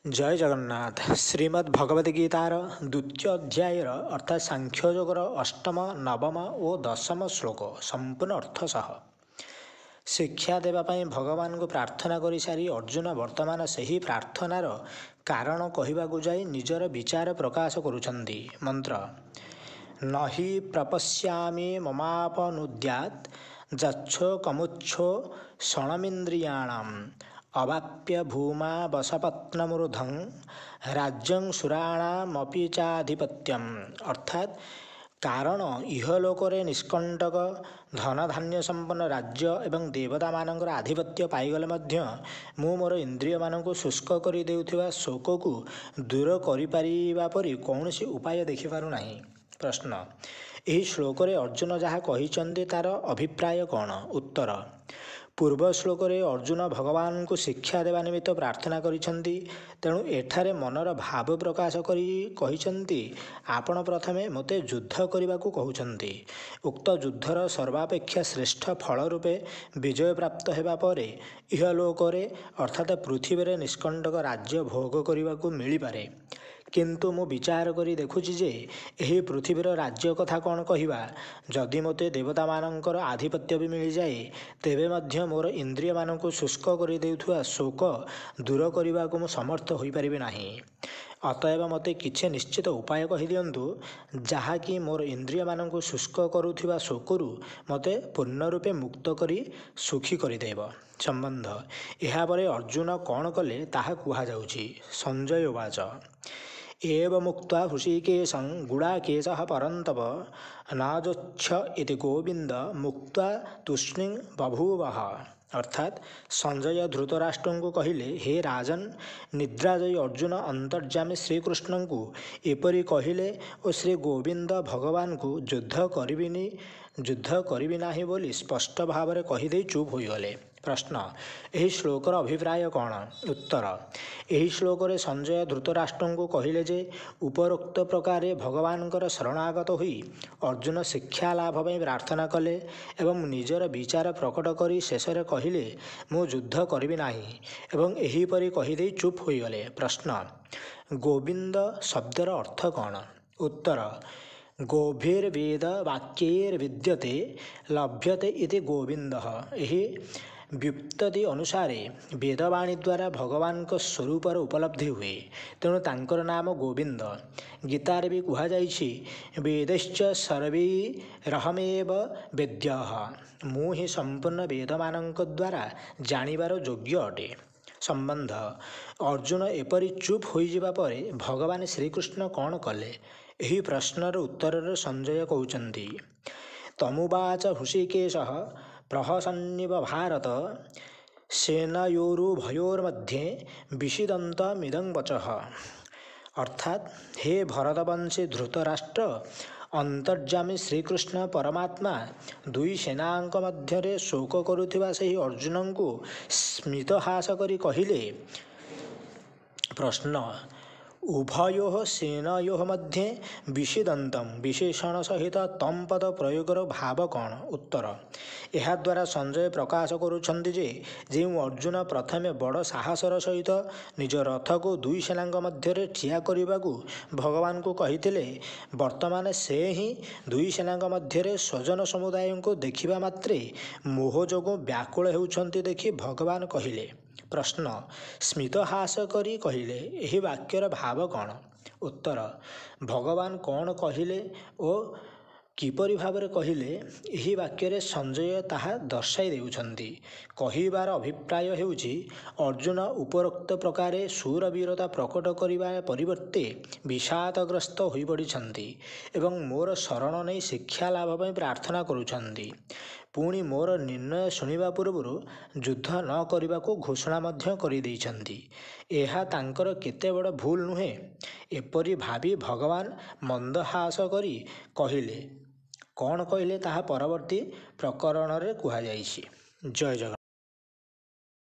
जय जगन्नाथ। श्रीमद् भगवद गीतार द्वितीय अध्याय अर्थात सांख्ययोगर अष्टम नवम और दशम श्लोक संपूर्ण अर्थ सह शिक्षा देवाई भगवान को प्रार्थना कर सारी अर्जुन वर्तमान से ही प्रार्थनार कारण कहवाक जाई निजर विचार प्रकाश करुछन्ति। मंत्र न हि प्रपश्यामि ममापनुद्यात् जच्छो कमुच्छो क्षणमिन्द्रियाणाम् अवाप्य भूमा वसपत्नमूर्धं राज्यं सुराणामपि चाधिपत्यम। अर्थात कारण इहलोकरे निष्कंटक धन धान्य संपन्न राज्य एवं देवता मानकर आधिपत्य पाइगले मध्य मु मोर इंद्रिय मानक शुष्क कर देउथिबा शोक को दूर करिपारिबा परि कौनसी उपाय देखिपारु नाही। प्रश्न यही श्लोक रे अर्जुन जहाँ कहिचंदे तार अभिप्राय कौन? उत्तर पूर्व श्लोक रे अर्जुन भगवान को शिक्षा देवा निमित्त प्रार्थना करिछन्ति, तेणु एठारे मनर भाव प्रकाश करी कहिछन्ति आपण प्रथमे मते युद्ध करने कहउछन्ति। उक्त युद्धर सर्वापेक्षा श्रेष्ठ फल रूपे विजय प्राप्त हेबा परे इहलोकरे अर्थात पृथ्वी रे निष्कंटक राज्य भोग करने को मिल पारे। किंतु मु विचार करी देखुछि जे एही पृथ्वीर राज्य कथा कौन कहिबा। जदि मते देवता मानकर आधिपत्य भी मिल जाए तेबे मध्य मोर इंद्रिय मानक शुष्क कर देउथुवा शोक दूर करने को मु समर्थ होई परिबे नाही। अतएव मते किछि निश्चित उपाय कहि दियंतु जहाँकि मोर इंद्रिय मानक शुष्क करुथिबा शोकरु मते पूर्ण रूपे मुक्त करी सुखी करिदेव। संबंध यहाँ पर अर्जुन कौन कले ताहा कुहा जाउछि। संजय उवाच एव मुक्त्वा हृषीकेशं गुडाकेशः परन्तप नाजोच्छ इति गोविंद मुक्त्वा तूष्णीं बभूवः। अर्थात संजय धृतराष्ट्र को कहले, हे राजन, निद्राजयी अर्जुन अंतर्जामी श्रीकृष्ण को एपरी कहले और श्री गोविंद भगवान को युद्ध करिबि नाही बोली स्पष्ट भाव में कहीदे चुप होइगले। प्रश्न यही श्लोकर अभिप्राय कौन? उत्तर यही श्लोक रे संजय धृतराष्ट्र को कहले जे उपरोक्त प्रकार भगवानकर शरणागत हुई अर्जुन शिक्षा लाभ में प्रार्थना कले एवं निजर विचार प्रकट करी शेष कहले मु युद्ध करिबि नाही एवं एहीपरि कहीदे चुप होइगले। प्रश्न गोविंद शब्दर अर्थ कौन? उत्तर गोभिर्वेद वाक्यैर्विद्यते लभ्यते इति गोविंदः। यही व्युत्पत्ति अनुसारे वेदवाणी द्वारा भगवान को स्वरूपर उपलब्धि हुए, तेणु तांकर नाम गोविंद। गीतार भी कहा जाइछि वेदश्च सर्वैरहमेव वेद्यः। मु ही संपूर्ण वेद मानक द्वारा जानिबार योग्य अटे। संबंध अर्जुन एपरी चुप हो जावा परे भगवान श्रीकृष्ण कौन कले? यही प्रश्नर उत्तर संजय कहउचन्ति तमुवाच हृषीकेशः प्रहसन्निव भारत सेनयोरुभयोर्मध्ये विषिदन्तमिदं वचः। अर्थात हे भरतवंशी धृतराष्ट्र, अंतर्जामी श्रीकृष्ण परमात्मा दुई सेनांक मध्य शोक करुथिबा सही अर्जुन को स्मितहास करी कहिले। प्रश्न उभयो सेनयो मध्ये विषिदंतम विशेषण सहित तम पद प्रयोगर भाव कौन? उत्तर यह द्वारा संजय प्रकाश करुछन्ति जे जो अर्जुन प्रथमे बड़ साहसर सहित निज रथ को दुई सेनांक मध्य ठिया करने को भगवान को कहिथिले, वर्तमान से ही दुई सेनांक मध्य स्वजन समुदाय को देखिबा मात्रे मोह जोगु व्याकुल हेउछन्ति देखि भगवान कहिले। प्रश्न स्मितहास करी कहिले यही वाक्यर भाव कौन? उत्तर भगवान कौन कहिले और किपरि भाव में कहिले यही वाक्य संजय ताहा दर्शाई देउछन्ति। कहिबार अभिप्राय हेउछि अर्जुन उपरोक्त प्रकार शूरवीरता प्रकट करिबा परिवर्ते विषादग्रस्त होई पड़िछन्ति एवं मोर शरण नहीं शिक्षा लाभ में प्रार्थना करुछन्ति। पुणी मोर निर्णय शुणिबा पूर्व युद्ध न करने को घोषणा मध्य करि दैछन्ति। एहा तांकर केते बड़ भूल नुहे? एपरि भावी भगवान मंदहास करी कहिले। कौन कहले ताहा परवर्ती प्रकरण रे कुहा जाइछि। जय जगन्नाथ।